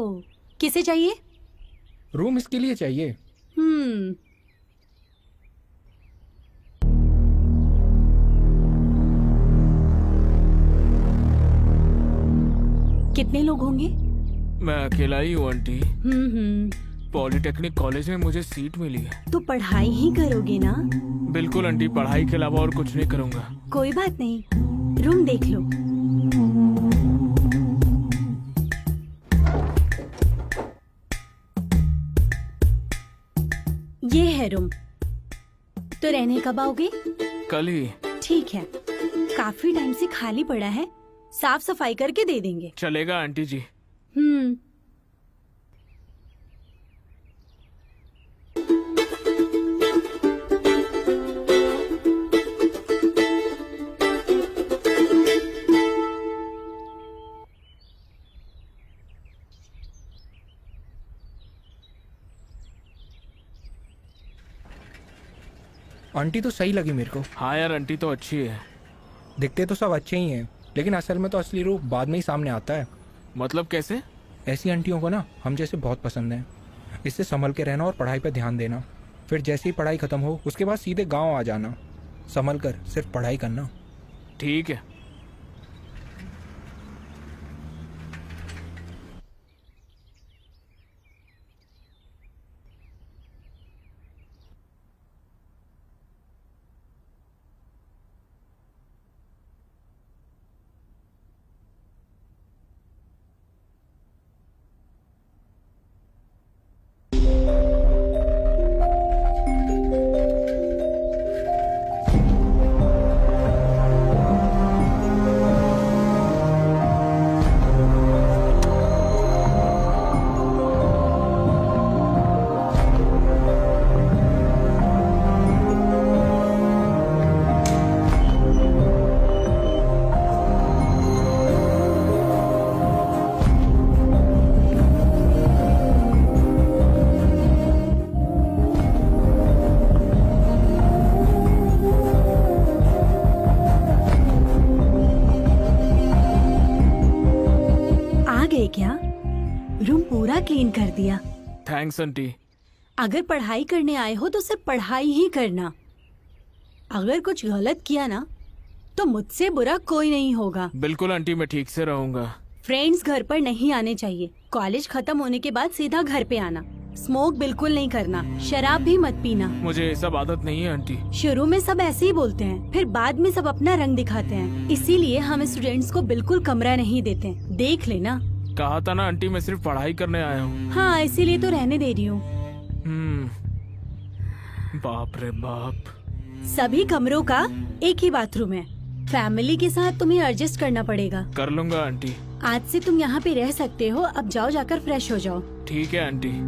ओह, किसे चाहिए? रूम इसके लिए चाहिए। कितने लोग होंगे? मैं अकेला ही हूँ आंटी। हम्म। पॉलिटेक्निक कॉलेज में मुझे सीट मिली है। तो पढ़ाई ही करोगे ना? बिल्कुल आंटी, पढ़ाई के अलावा और कुछ नहीं करूँगा। कोई बात नहीं, रूम देख लो। ये है रूम। तो रहने कब आओगे? कल ही। ठीक है, काफी टाइम से खाली पड़ा है, साफ सफाई करके दे देंगे। चलेगा आंटी जी। आंटी तो सही लगी मेरे को। हाँ यार, आंटी तो अच्छी है। दिखते तो सब अच्छे ही हैं, लेकिन असल में तो असली रूप बाद में ही सामने आता है। मतलब कैसे? ऐसी आंटियों को ना हम जैसे बहुत पसंद है। इससे संभल के रहना और पढ़ाई पर ध्यान देना। फिर जैसे ही पढ़ाई खत्म हो उसके बाद सीधे गांव आ जाना। संभल कर सिर्फ पढ़ाई करना। ठीक है। क्या रूम पूरा क्लीन कर दिया? Thanks aunty. अगर पढ़ाई करने आए हो तो सिर्फ पढ़ाई ही करना। अगर कुछ गलत किया ना तो मुझसे बुरा कोई नहीं होगा। बिल्कुल आंटी, मैं ठीक से रहूंगा। फ्रेंड्स घर पर नहीं आने चाहिए। कॉलेज खत्म होने के बाद सीधा घर पे आना। स्मोक बिल्कुल नहीं करना, शराब भी मत पीना। मुझे ये सब आदत नहीं है आंटी। शुरू में सब ऐसे ही बोलते हैं, फिर बाद में सब अपना रंग दिखाते हैं। इसीलिए हम स्टूडेंट्स को बिल्कुल कमरा नहीं देते। देख लेना। कहा था ना आंटी, मैं सिर्फ पढ़ाई करने आया हूँ। हाँ, इसीलिए तो रहने दे रही हूँ। बाप रे बाप। सभी कमरों का एक ही बाथरूम है। फैमिली के साथ तुम्हें एडजस्ट करना पड़ेगा। कर लूंगा आंटी। आज से तुम यहाँ पे रह सकते हो। अब जाओ, जाकर फ्रेश हो जाओ। ठीक है आंटी।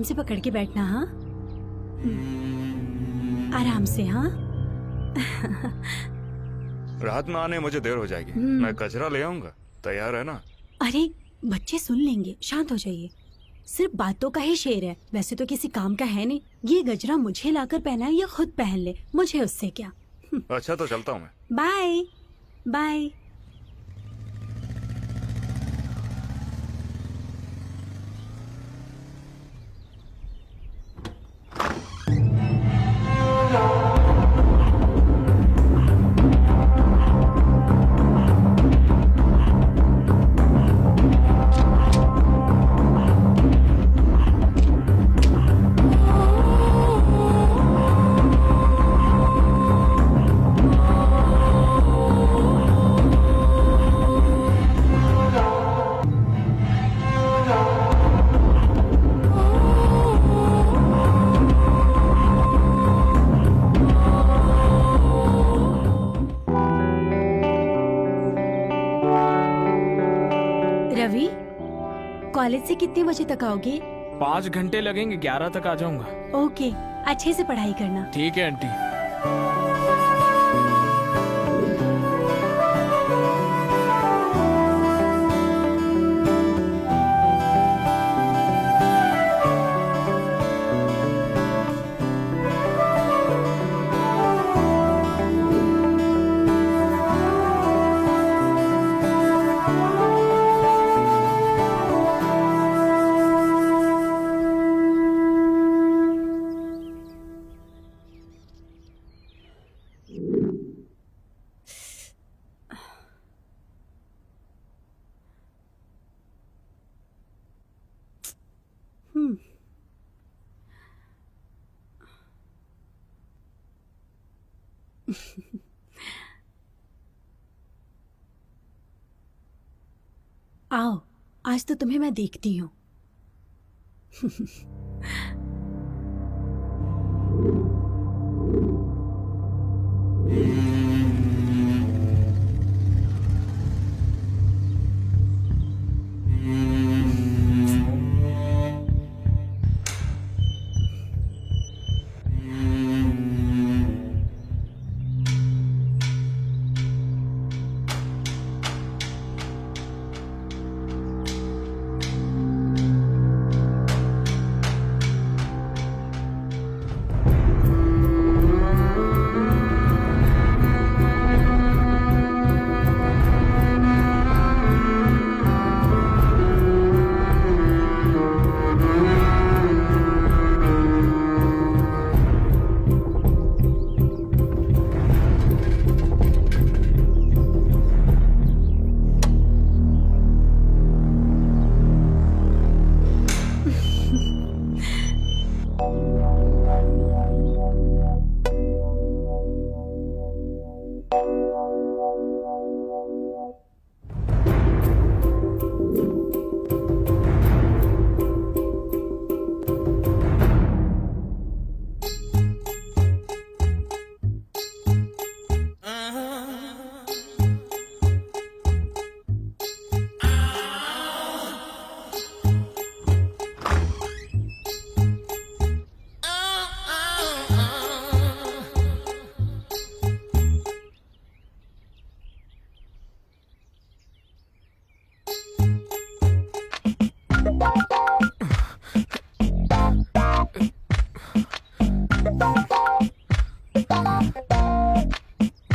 आराम से पकड़ के बैठना। हाँ, आराम से। हाँ। रात में आने मुझे देर हो जाएगी। मैं कचरा ले आऊंगा, तैयार है ना? अरे बच्चे सुन लेंगे, शांत हो जाइए। सिर्फ बातों का ही शेर है, वैसे तो किसी काम का है नहीं। ये गजरा मुझे लाकर पहना है या खुद पहन ले, मुझे उससे क्या। अच्छा तो चलता हूँ मैं। Bye bye. रवि, कॉलेज से कितने बजे तक आओगे? 5 घंटे लगेंगे, 11 तक आ जाऊंगा। ओके, अच्छे से पढ़ाई करना। ठीक है आंटी। हम्म। आओ, आज तो तुम्हें मैं देखती हूँ।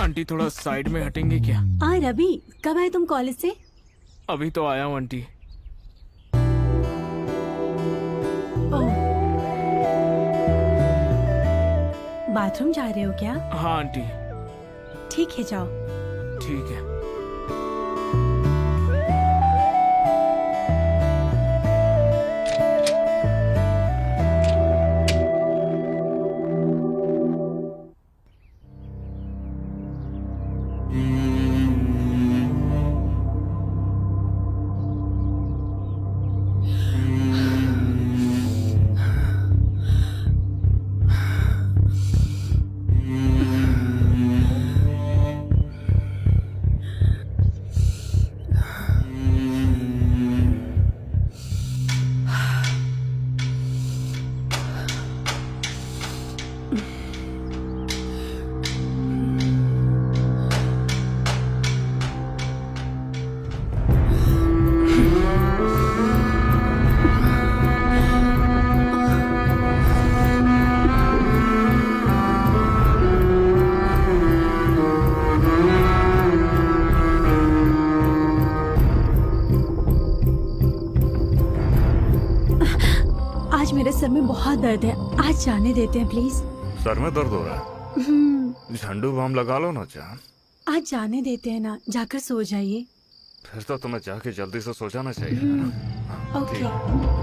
आंटी थोड़ा साइड में हटेंगे क्या? हाँ रवि, कब आए तुम कॉलेज से? अभी तो आया हूँ आंटी। ओह, बाथरूम जा रहे हो क्या? हाँ आंटी। ठीक है, जाओ। ठीक है। आज मेरे सर में बहुत दर्द है, आज जाने देते हैं प्लीज। सर में दर्द हो रहा है, झंडू बाम लगा लो ना जान। आज जाने देते हैं ना, जाकर सो जाइए। फिर तो तुम्हें जाके जल्दी से सो जाना चाहिए ना। ओके।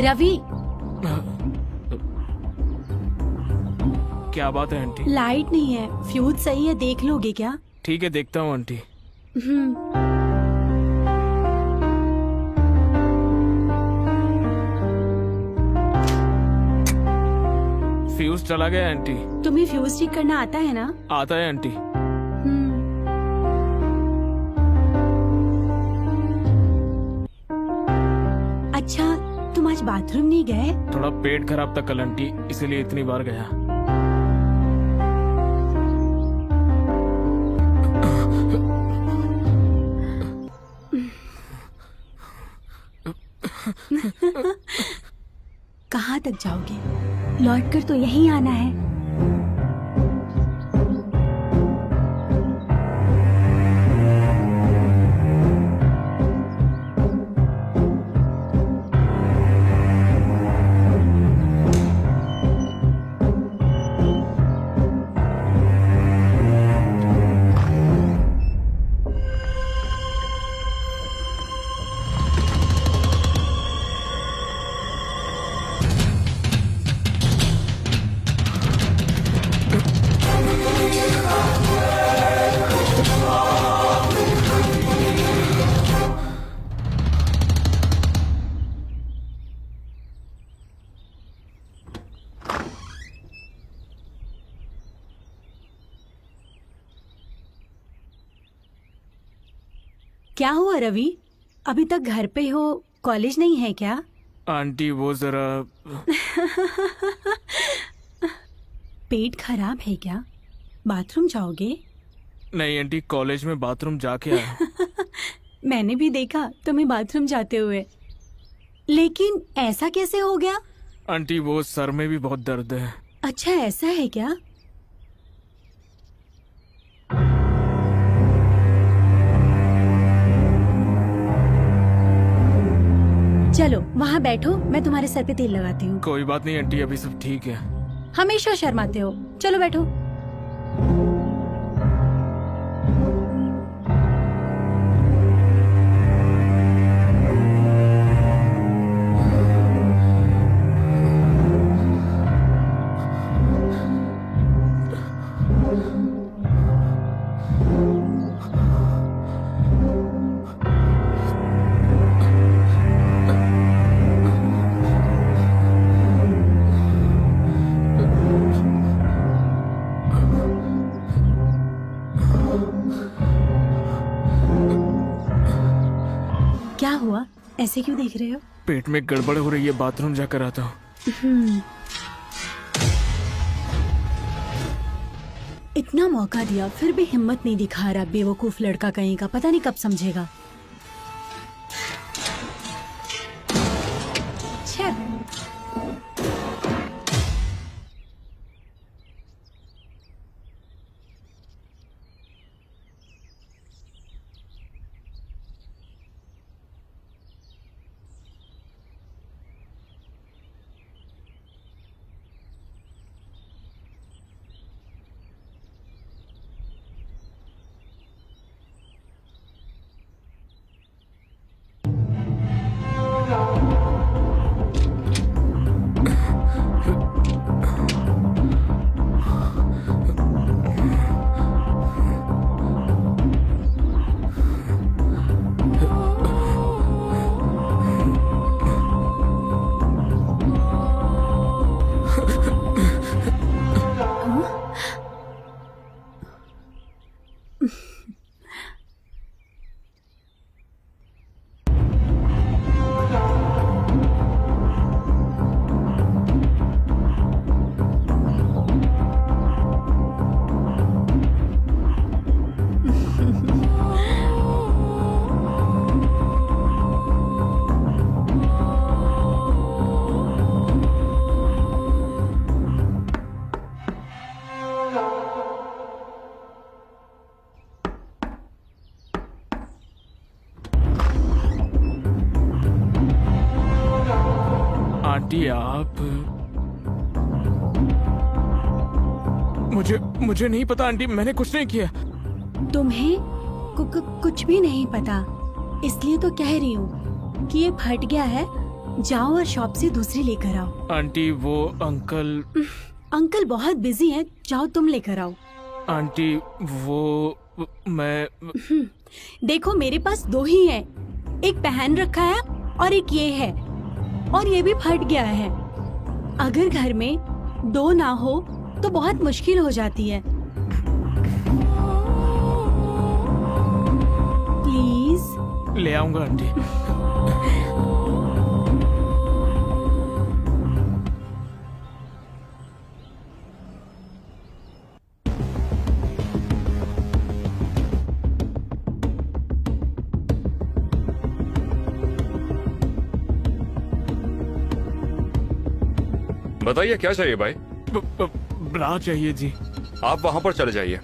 रवि, क्या बात है आंटी? लाइट नहीं है, फ्यूज सही है, देख लोगे क्या? ठीक है, देखता हूँ आंटी। फ्यूज चला गया आंटी। तुम्हें फ्यूज ठीक करना आता है ना? आता है आंटी। अच्छा, तुम आज बाथरूम नहीं गए? थोड़ा पेट खराब था कल आंटी, इसीलिए इतनी बार गया। कहाँ तक जाओगे? लौटकर तो यहीं आना है। क्या हुआ रवि? अभी तक घर पे हो, कॉलेज नहीं है क्या? आंटी वो जरा पेट खराब है क्या? बाथरूम जाओगे? नहीं आंटी, कॉलेज में बाथरूम जाके आया। मैंने भी देखा तुम्हें बाथरूम जाते हुए, लेकिन ऐसा कैसे हो गया? आंटी वो सर में भी बहुत दर्द है। अच्छा, ऐसा है क्या? चलो वहाँ बैठो, मैं तुम्हारे सर पे तेल लगाती हूँ। कोई बात नहीं आंटी, अभी सब ठीक है। हमेशा शर्माते हो। चलो बैठो। क्या हुआ, ऐसे क्यों देख रहे हो? पेट में गड़बड़ हो रही है, बाथरूम जाकर आता हूँ। इतना मौका दिया फिर भी हिम्मत नहीं दिखा रहा, बेवकूफ लड़का कहीं का। पता नहीं कब समझेगा। छे। आंटी आप, मुझे नहीं पता आंटी, मैंने कुछ नहीं किया। तुम्हें कुछ भी नहीं पता, इसलिए तो कह रही हूँ कि ये फट गया है। जाओ और शॉप से दूसरी लेकर आओ। आंटी वो अंकल बहुत बिजी हैं, जाओ तुम लेकर आओ। आंटी वो मैं देखो मेरे पास दो ही है, एक पहन रखा है और एक ये है, और ये भी फट गया है। अगर घर में दो ना हो तो बहुत मुश्किल हो जाती है। प्लीज। ले आऊंगा आंटी। बताइए क्या चाहिए भाई? ब्रा चाहिए जी। आप वहाँ पर चले जाइए।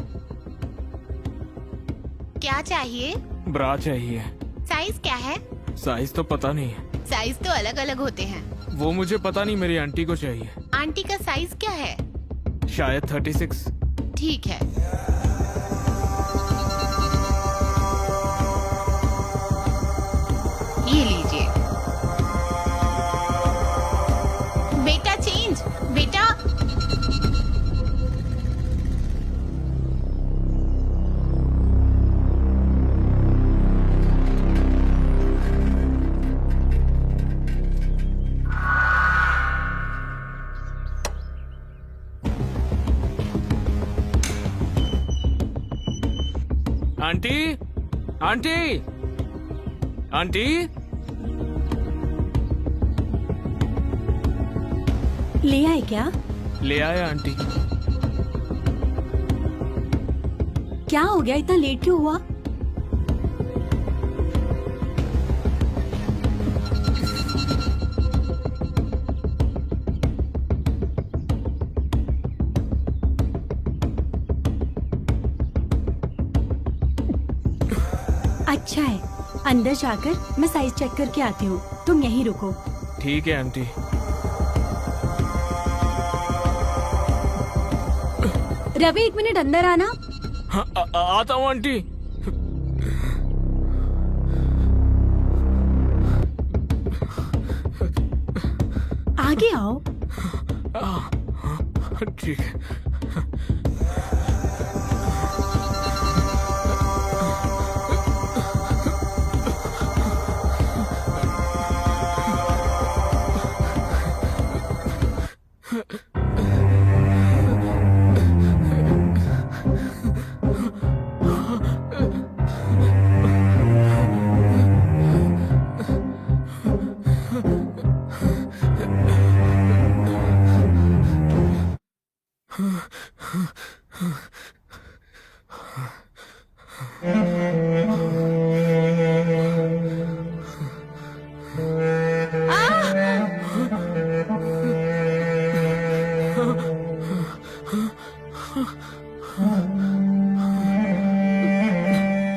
क्या चाहिए? ब्रा चाहिए। साइज क्या है? साइज तो पता नहीं है। साइज तो अलग अलग होते हैं। वो मुझे पता नहीं, मेरी आंटी को चाहिए। आंटी का साइज क्या है? शायद 36। ठीक है। ये लीजिए। बेटा चेंज, बेटा। Aunty, aunty, aunty. ले आए क्या? ले आया आंटी। क्या हो गया, इतना लेट क्यों हुआ? अच्छा है, अंदर जाकर मैं साइज चेक करके आती हूँ, तुम यहीं रुको। ठीक है आंटी। रवि 1 मिनट अंदर आना। हाँ, आता हूँ आंटी। आगे आओ। ठीक है।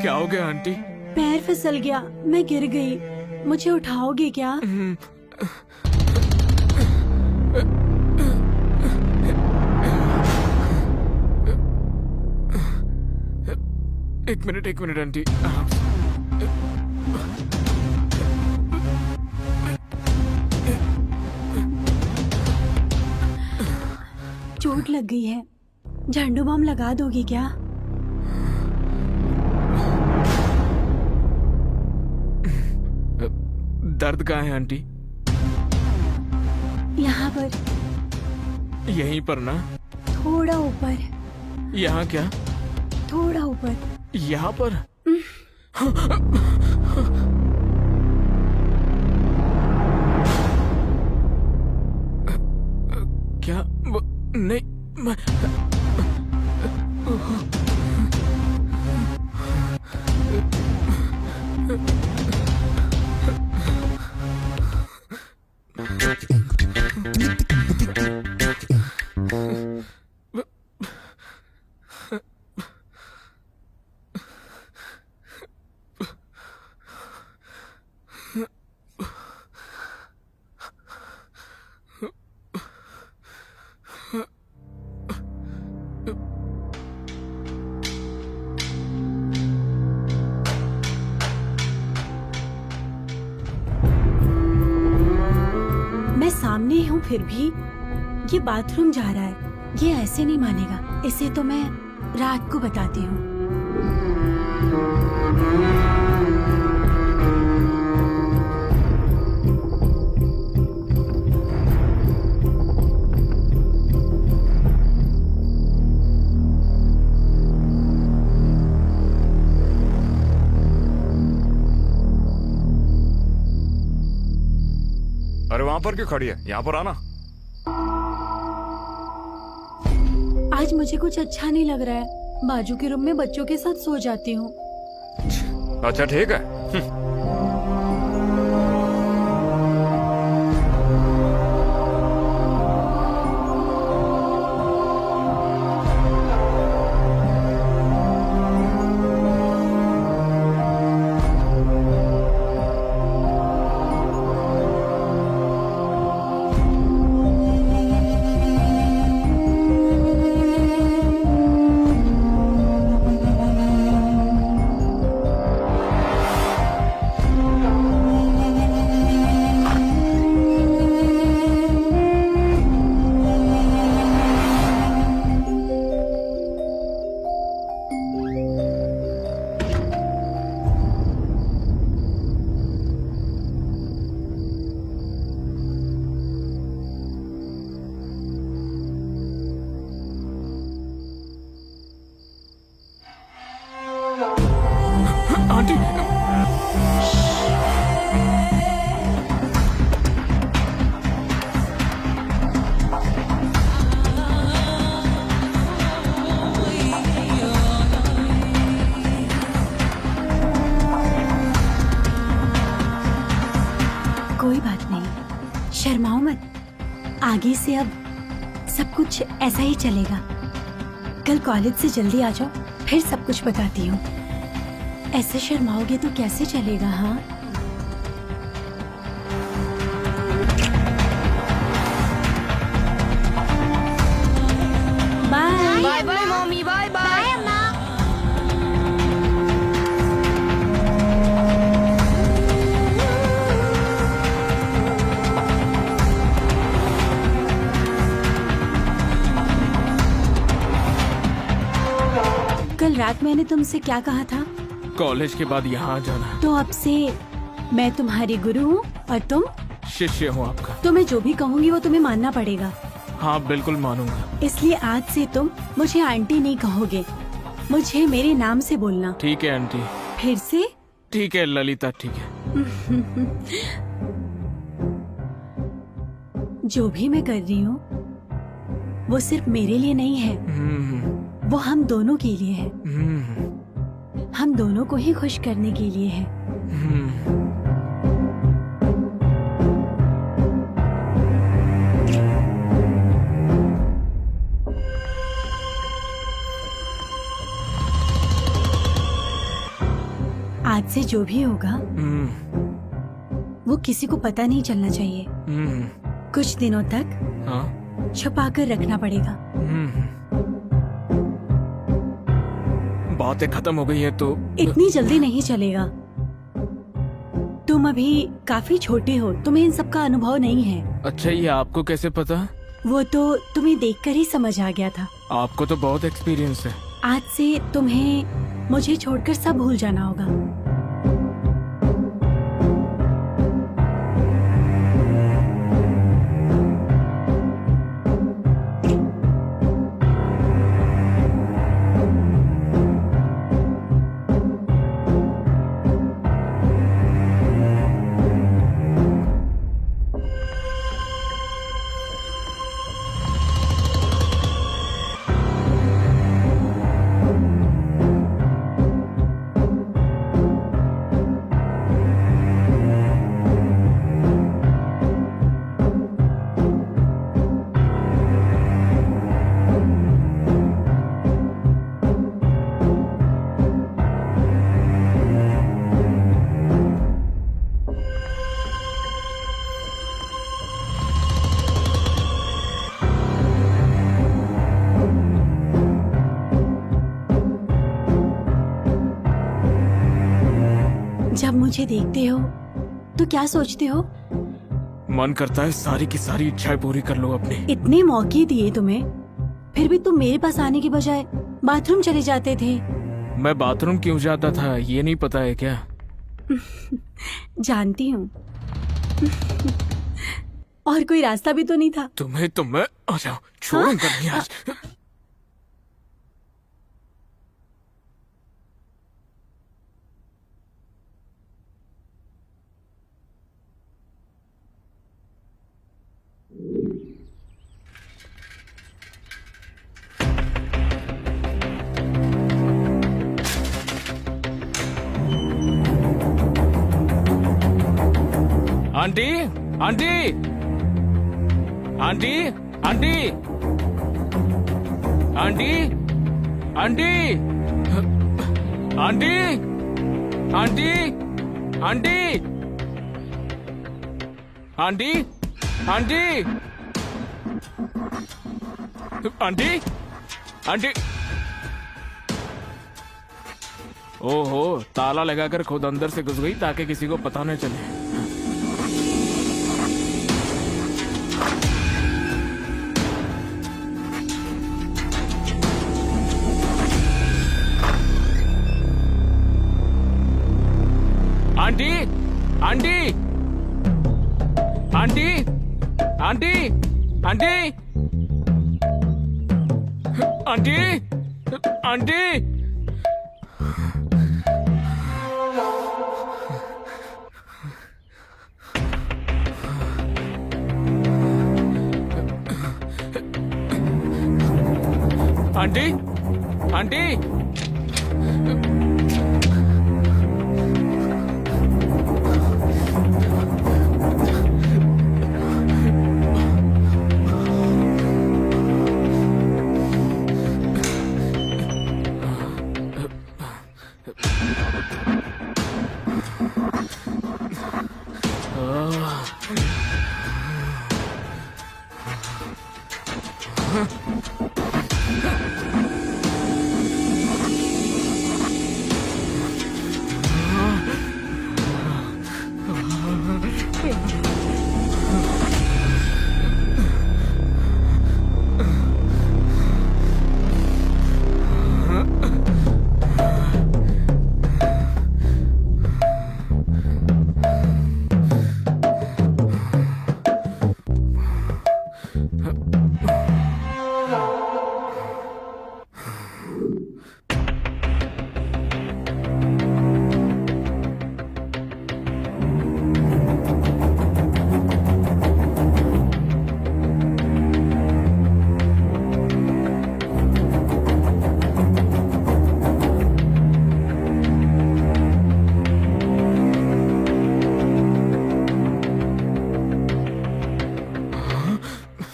क्या हो गया आंटी? पैर फिसल गया, मैं गिर गई। मुझे उठाओगे क्या? एक मिनट आंटी। चोट लग गई है, झंडू बाम लगा दोगे क्या? दर्द कहाँ है आंटी? यहाँ पर, यहीं पर ना? थोड़ा ऊपर। यहाँ क्या? थोड़ा ऊपर। यहाँ पर? क्या? नहीं, मैं... मैं सामने हूँ फिर भी ये बाथरूम जा रहा है। ये ऐसे नहीं मानेगा। इसे तो मैं रात को बताती हूँ। अरे वहां पर क्यों खड़ी है? यहाँ पर आना। आज मुझे कुछ अच्छा नहीं लग रहा है। बाजू के रूम में बच्चों के साथ सो जाती हूँ। अच्छा ठीक है। आंटी, कोई बात नहीं, शर्माओ मत। आगे से अब सब कुछ ऐसा ही चलेगा। कल कॉलेज से जल्दी आ जाओ, फिर सब कुछ बताती हूँ। ऐसे शर्माओगे तो कैसे चलेगा? हाँ, bye. Bye bye mummy, bye bye. Bye अम्मा। कल रात मैंने तुमसे क्या कहा था? कॉलेज के बाद यहाँ जाना। तो अब से मैं तुम्हारी गुरु हूँ और तुम? शिष्य हूँ आपका। तो मैं जो भी कहूँगी वो तुम्हें मानना पड़ेगा। हाँ बिल्कुल मानूंगा। इसलिए आज से तुम मुझे आंटी नहीं कहोगे, मुझे मेरे नाम से बोलना। ठीक है आंटी। फिर से? ठीक है ललिता, ठीक है। जो भी मैं कर रही हूँ वो सिर्फ मेरे लिए नहीं है, वो हम दोनों के लिए है। हम दोनों को ही खुश करने के लिए है। आज से जो भी होगा वो किसी को पता नहीं चलना चाहिए। कुछ दिनों तक हाँ। छुपा कर रखना पड़ेगा। बातें खत्म हो गई है तो इतनी जल्दी नहीं चलेगा। तुम अभी काफी छोटे हो, तुम्हें इन सब का अनुभव नहीं है। अच्छा ये आपको कैसे पता? वो तो तुम्हें देखकर ही समझ आ गया था। आपको तो बहुत एक्सपीरियंस है। आज से तुम्हें मुझे छोड़कर सब भूल जाना होगा। जब मुझे देखते हो तो क्या सोचते हो? मन करता है सारी की सारी इच्छाएं पूरी कर लो अपनी। इतने मौके दिए तुम्हें, फिर भी तुम मेरे पास आने की बजाय बाथरूम चले जाते थे। मैं बाथरूम क्यों जाता था ये नहीं पता है क्या? जानती हूँ। और कोई रास्ता भी तो नहीं था। तुम्हें तो मैं आ जाओ छोड़ूंगा नहीं आज। Aunty aunty aunty aunty aunty aunty aunty aunty aunty aunty aunty aunty aunty. ओहो ताला लगाकर खुद अंदर से घुस गई ताकि किसी को पता न चले। Aunty aunty aunty aunty aunty aunty aunty. Aunty aunty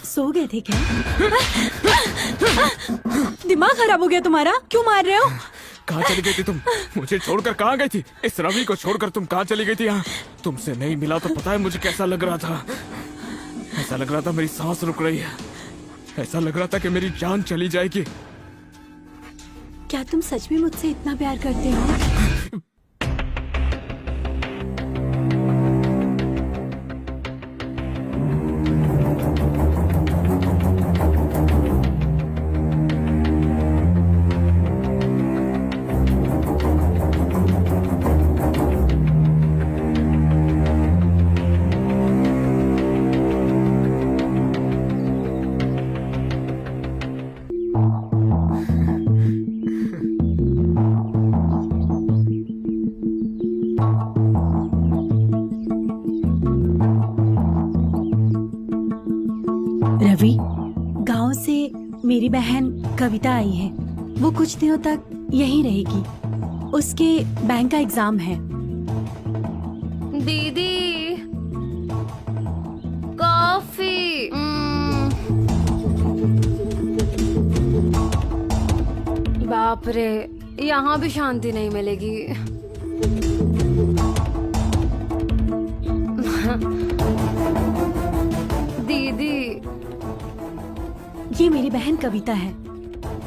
सो गए थे क्या? दिमाग खराब हो गया तुम्हारा? क्यों मार रहे हो? कहाँ चली गई थी तुम? मुझे छोड़कर कहाँ गई थी? इस रवि को छोड़कर तुम कहाँ चली गई थी? यहाँ तुमसे नहीं मिला तो पता है मुझे कैसा लग रहा था। ऐसा लग रहा था मेरी सांस रुक रही है। ऐसा लग रहा था कि मेरी जान चली जाएगी। क्या तुम सच में मुझसे इतना प्यार करते हो? रवि, गांव से मेरी बहन कविता आई है। वो कुछ दिनों तक यहीं रहेगी। उसके बैंक का एग्जाम है। दीदी कॉफी। बाप रे, यहाँ भी शांति नहीं मिलेगी। दीदी ये मेरी बहन कविता है।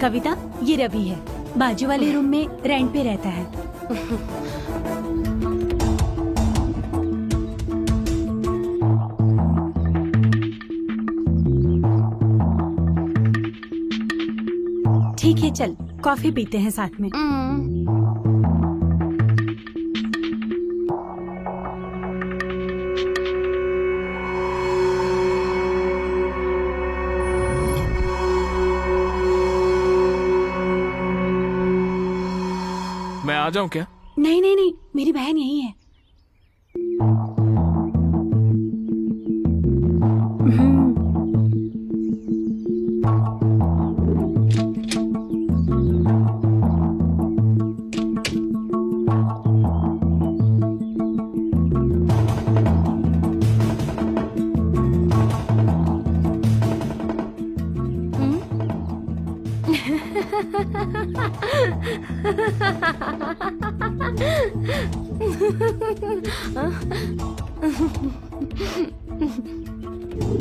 कविता, ये रवि है। बाजू वाले रूम में रेंट पे रहता है। ठीक है, चल कॉफी पीते हैं साथ में। मैं आ जाऊं क्या? नहीं नहीं नहीं, मेरी बहन यही है।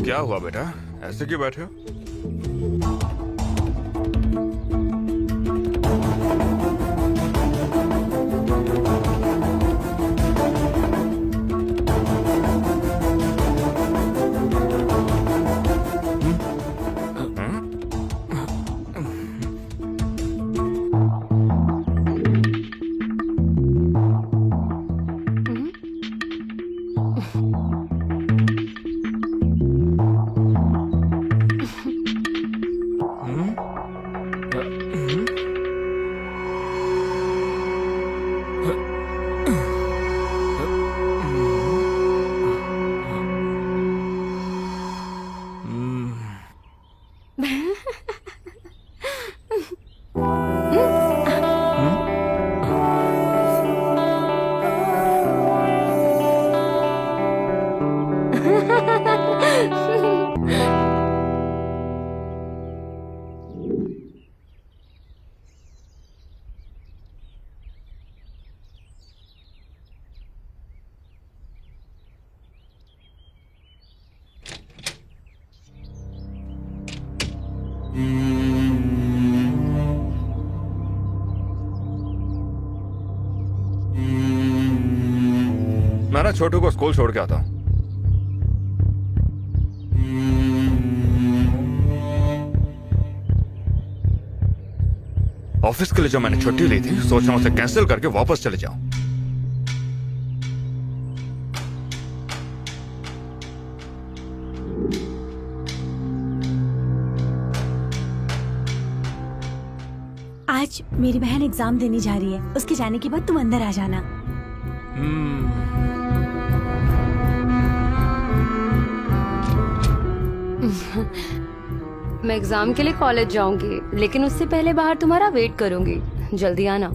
क्या हुआ बेटा, ऐसे क्यों बैठे हो? मैं ना छोटू को स्कूल छोड़ के आता हूँ। ऑफिस के लिए जो मैंने छुट्टी ली थी, सोच रहा हूँ उसे कैंसिल करके वापस चले जाऊं। आज मेरी बहन एग्जाम देने जा रही है, उसके जाने के बाद तुम अंदर आ जाना। मैं एग्जाम के लिए कॉलेज जाऊंगी, लेकिन उससे पहले बाहर तुम्हारा वेट करूंगी। जल्दी आना।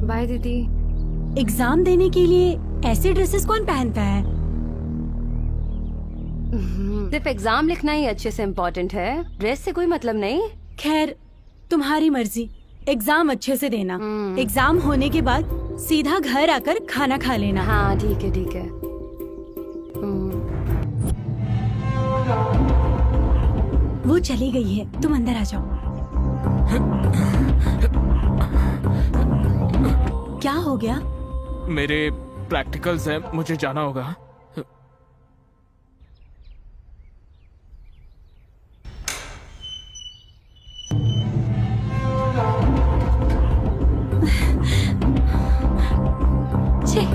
बाय दीदी। एग्जाम देने के लिए ऐसे ड्रेसेस कौन पहनता है? सिर्फ एग्जाम लिखना ही अच्छे से इम्पोर्टेंट है, ड्रेस से कोई मतलब नहीं। खैर, तुम्हारी मर्जी। एग्जाम अच्छे से देना। एग्जाम होने के बाद सीधा घर आकर खाना खा लेना। हाँ ठीक है ठीक है। वो चली गई है, तुम अंदर आ जाओ। क्या हो गया? मेरे प्रैक्टिकल्स हैं, मुझे जाना होगा। छे।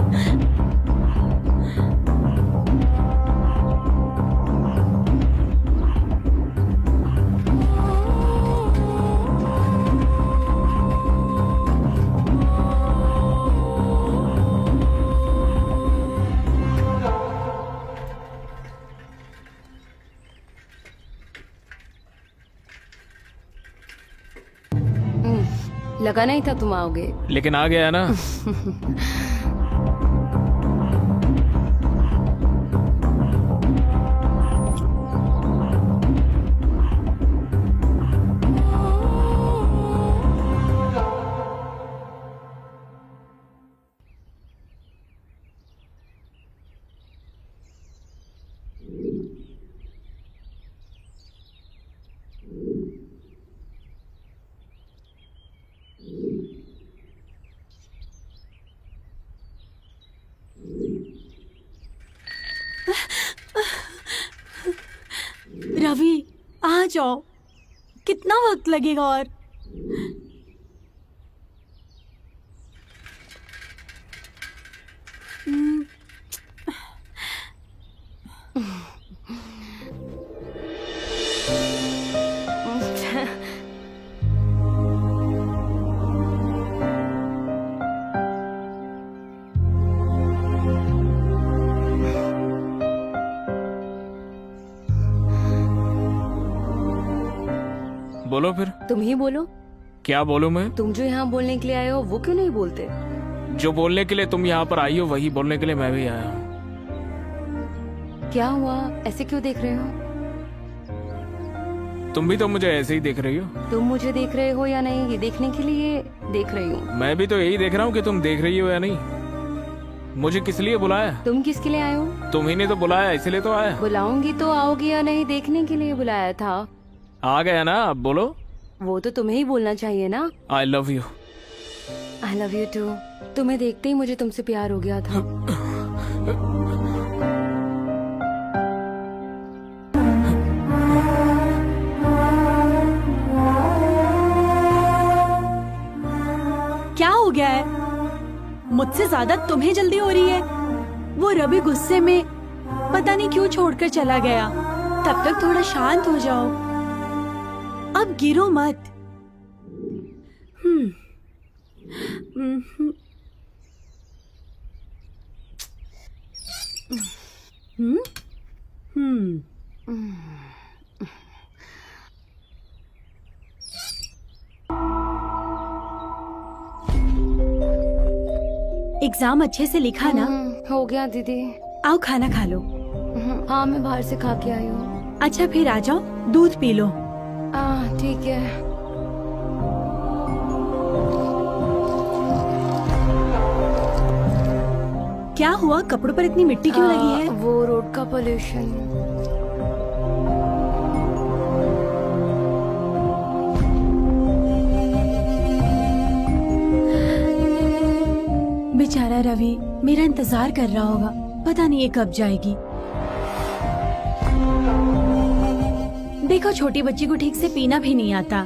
लगा नहीं था तुम आओगे। लेकिन आ गया ना। रवि, आ जाओ। कितना वक्त लगेगा और? बोलो फिर। तुम ही बोलो। क्या बोलूं मैं? तुम जो यहाँ बोलने के लिए आए हो वो क्यों नहीं बोलते? जो बोलने के लिए तुम यहाँ पर आई हो वही बोलने के लिए मैं भी आया हूँ। क्या हुआ, ऐसे क्यों देख रहे हो? तुम भी तो मुझे ऐसे ही देख रही हो। तुम मुझे देख रहे हो या नहीं, ये देखने के लिए देख रही हूँ। मैं भी तो यही देख रहा हूँ कि तुम देख रही हो या नहीं। मुझे किस लिए बुलाया? तुम किसके लिए आए हो? तुम ही ने तो बुलाया, इसलिए तो आया। बुलाऊंगी तो आओगी या नहीं, देखने के लिए बुलाया था। आ गया ना, अब बोलो। वो तो तुम्हें ही बोलना चाहिए ना। I love you. I love you too. तुम्हें देखते ही मुझे तुमसे प्यार हो गया था। क्या हो गया है? मुझसे ज्यादा तुम्हें जल्दी हो रही है। वो रवि गुस्से में पता नहीं क्यों छोड़कर चला गया। तब तक थोड़ा शांत हो जाओ। अब गिरो मत। एग्जाम अच्छे से लिखा ना? हो गया दीदी। आओ खाना खा लो। हाँ मैं बाहर से खा के आई हूँ। अच्छा फिर आ जाओ, दूध पी लो। ठीक है। क्या हुआ, कपड़ों पर इतनी मिट्टी क्यों लगी है? वो रोड का पोल्यूशन। बेचारा रवि मेरा इंतजार कर रहा होगा, पता नहीं ये कब जाएगी। देखो छोटी बच्ची को ठीक से पीना भी नहीं आता।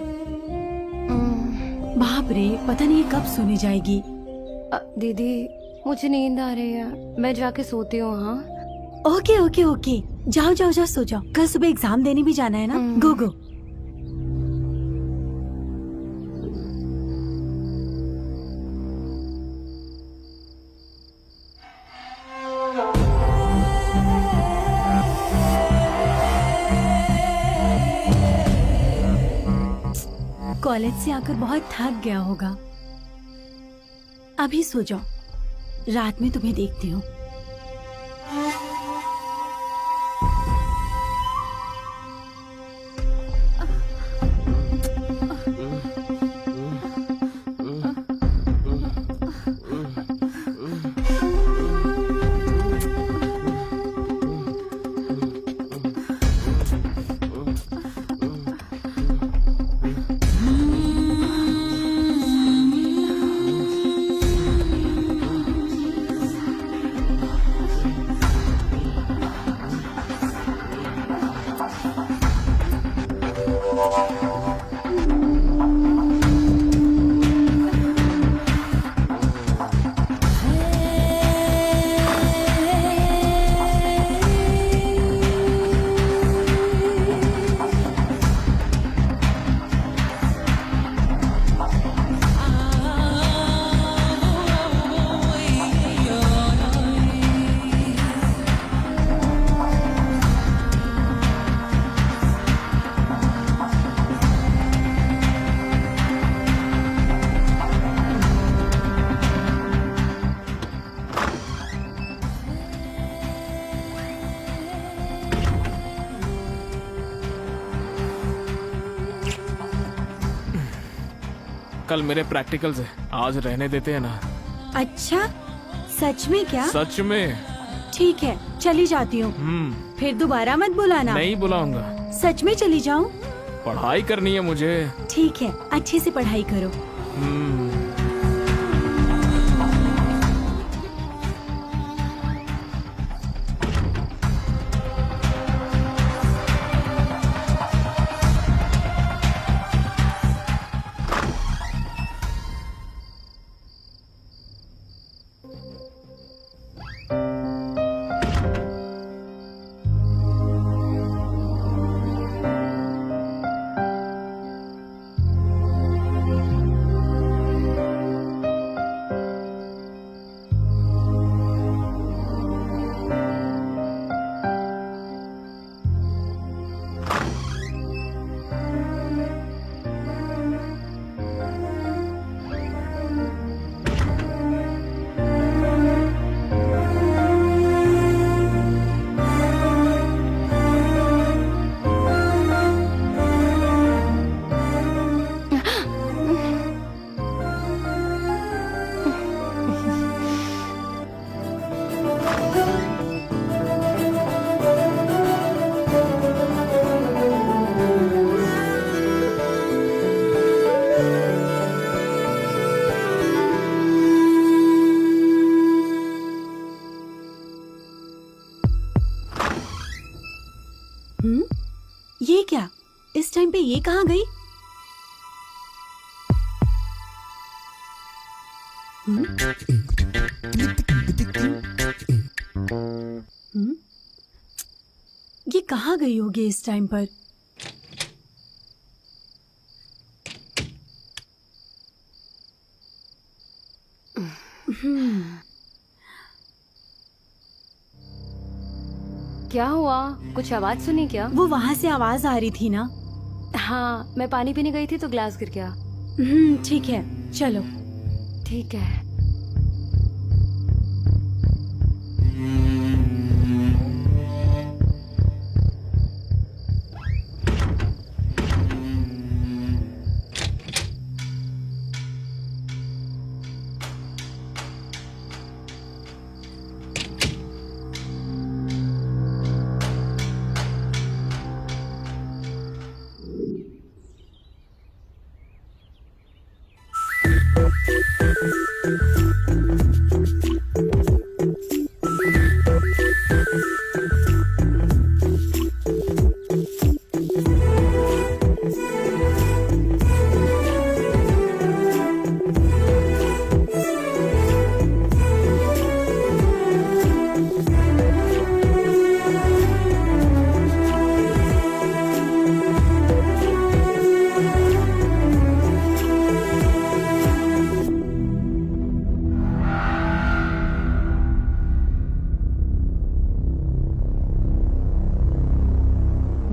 बाप रे, पता नहीं ये कब सोने जाएगी। दीदी मुझे नींद आ रही है, मैं जाके सोती हूँ। हाँ ओके ओके ओके, जाओ जाओ जाओ, सो जाओ। कल सुबह एग्जाम देने भी जाना है ना। गो गो। कॉलेज से आकर बहुत थक गया होगा, अभी सो जाओ, रात में तुम्हें देखती हूँ। कल मेरे प्रैक्टिकल्स है, आज रहने देते हैं ना। अच्छा, सच में क्या? सच में। ठीक है, चली जाती हूँ। फिर दोबारा मत बुलाना। नहीं बुलाऊंगा। सच में चली जाऊँ? पढ़ाई करनी है मुझे। ठीक है, अच्छे से पढ़ाई करो। ये क्या, इस टाइम पे ये कहाँ गई? ये कहाँ गई होगी इस टाइम पर? क्या हुआ, कुछ आवाज सुनी क्या? वो वहाँ से आवाज आ रही थी ना। हाँ, मैं पानी पीने गई थी तो ग्लास गिर गया। ठीक है, चलो। ठीक है।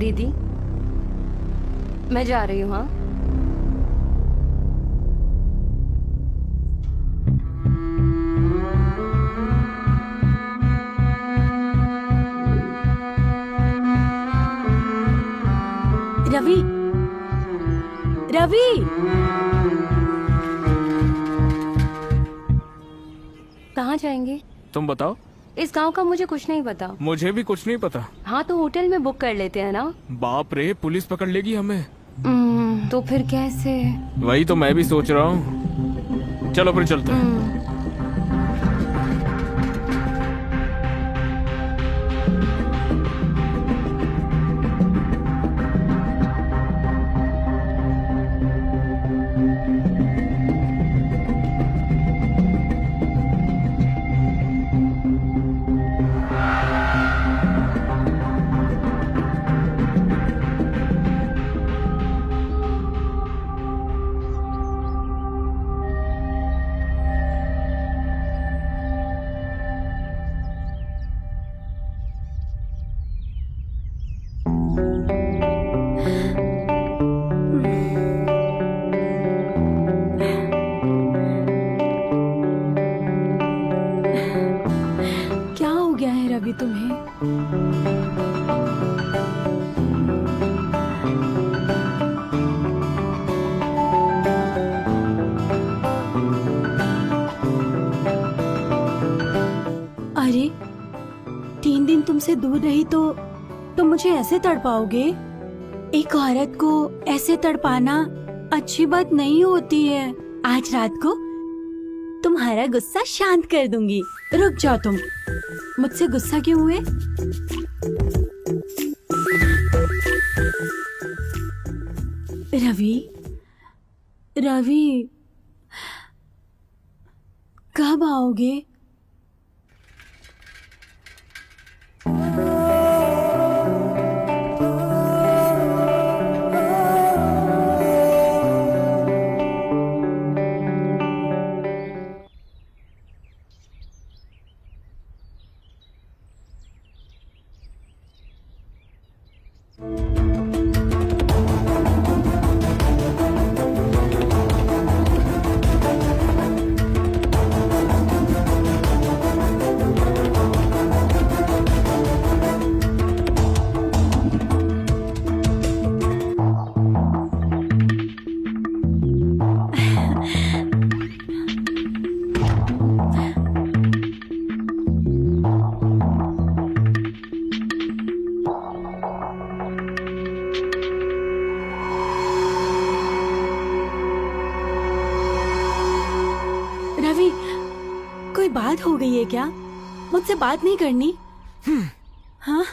दीदी, मैं जा रही हूँ। हाँ, रवि, रवि, कहाँ जाएंगे? तुम बताओ। इस गांव का मुझे कुछ नहीं पता। मुझे भी कुछ नहीं पता। हाँ, तो होटल में बुक कर लेते हैं ना। बाप रे, पुलिस पकड़ लेगी हमें। तो फिर कैसे? वही तो मैं भी सोच रहा हूँ। चलो फिर चलते हैं। क्या हो गया है रवि तुम्हें? अरे 3 दिन तुमसे दूर रही तो तुम मुझे ऐसे तड़पाओगे? एक औरत को ऐसे तड़पाना अच्छी बात नहीं होती है। आज रात को तुम्हारा गुस्सा शांत कर दूंगी। रुक जाओ तुम। मुझसे गुस्सा क्यों हुए? रवि, रवि, कब आओगे? रवि, कोई बात हो गई है क्या? मुझसे बात नहीं करनी? हाँ?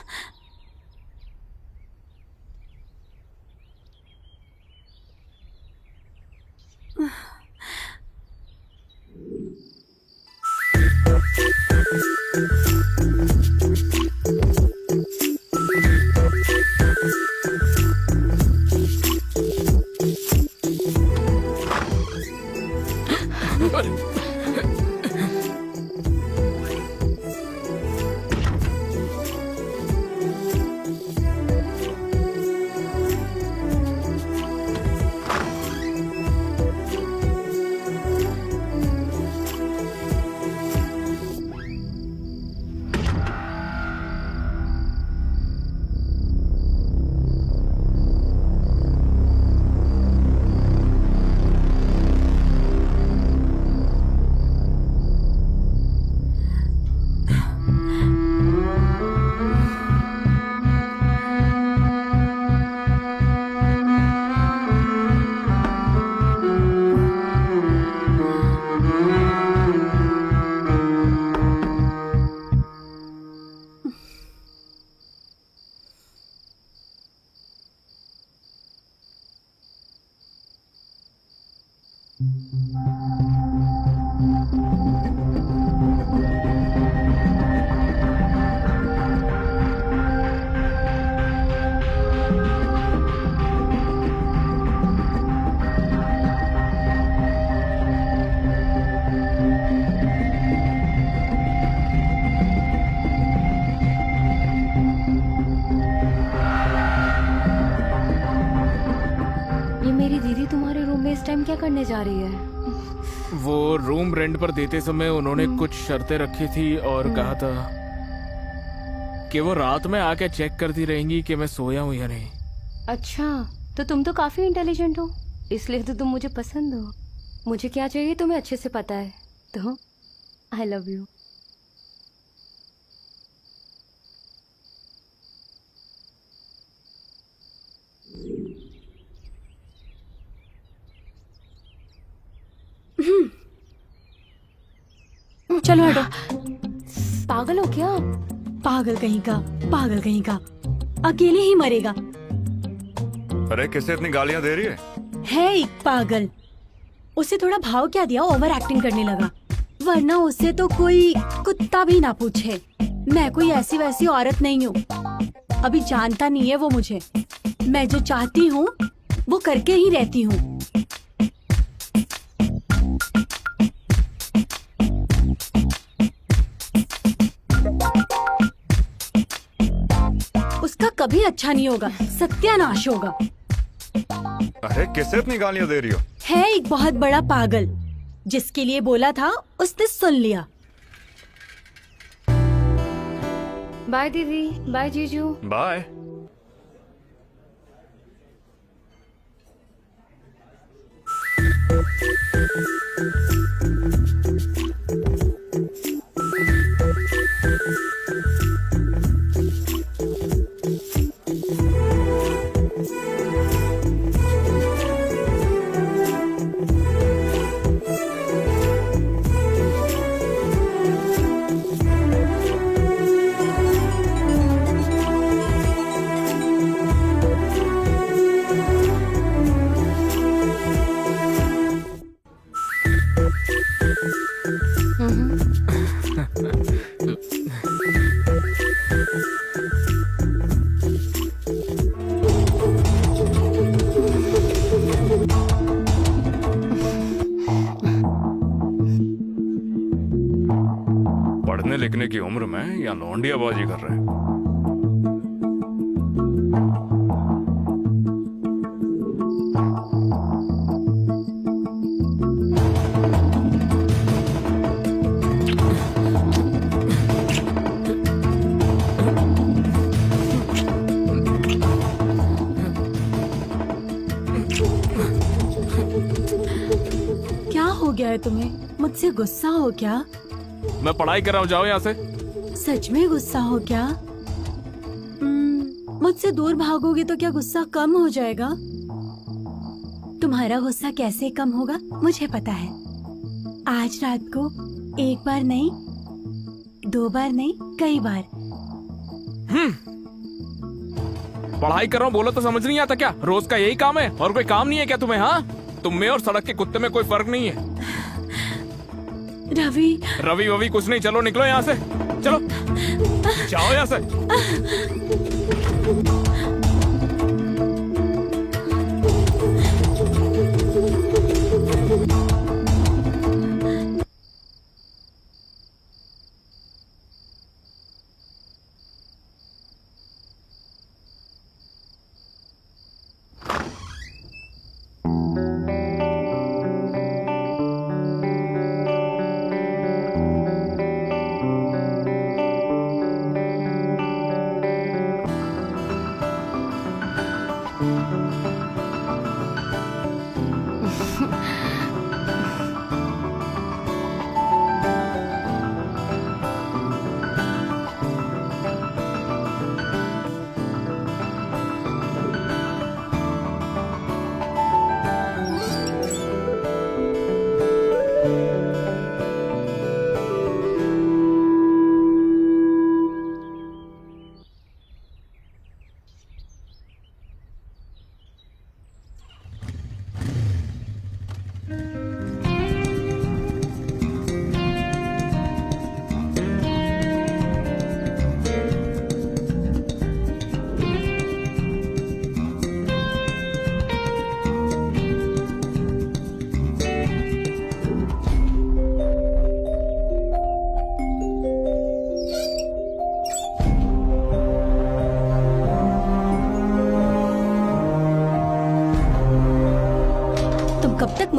करने जा रही है? वो रूम रेंट पर देते समय उन्होंने कुछ शर्तें रखी थी और कहा था कि वो रात में आके चेक करती रहेंगी कि मैं सोया हूँ या नहीं। अच्छा, तो तुम तो काफी इंटेलिजेंट हो, इसलिए तो तुम मुझे पसंद हो। मुझे क्या चाहिए तुम्हें अच्छे से पता है, तो आई लव यू। चलो हटो। पागल हो क्या? पागल कहीं का, पागल कहीं का, अकेले ही मरेगा। अरे किसे इतनी गालियां दे रही है? एक पागल, उसे थोड़ा भाव क्या दिया, ओवर एक्टिंग करने लगा। वरना उससे तो कोई कुत्ता भी ना पूछे। मैं कोई ऐसी वैसी औरत नहीं हूँ। अभी जानता नहीं है वो मुझे। मैं जो चाहती हूँ वो करके ही रहती हूँ। उसका कभी अच्छा नहीं होगा, सत्यानाश होगा। अरे किसे इतनी गालियां दे रही हो? है एक बहुत बड़ा पागल, जिसके लिए बोला था उसने सुन लिया। बाय दीदी, बाय जीजू। बाय। पढ़ने लिखने की उम्र में या लौंडियाबाजी कर रहे हैं? क्या हो गया है तुम्हें? मुझसे गुस्सा हो क्या? मैं पढ़ाई कर रहा हूँ, जाओ यहाँ से। सच में गुस्सा हो क्या? मुझसे दूर भागोगे तो क्या गुस्सा कम हो जाएगा? तुम्हारा गुस्सा कैसे कम होगा मुझे पता है। आज रात को एक बार नहीं, 2 बार नहीं, कई बार। पढ़ाई कर रहा हूँ बोलो तो समझ नहीं आता क्या? रोज का यही काम है और कोई काम नहीं है क्या तुम्हें? हाँ, तुम में और सड़क के कुत्ते में कोई फर्क नहीं है। रवि, रवि ववि कुछ नहीं, चलो निकलो यहाँ से, चलो जाओ यहाँ से।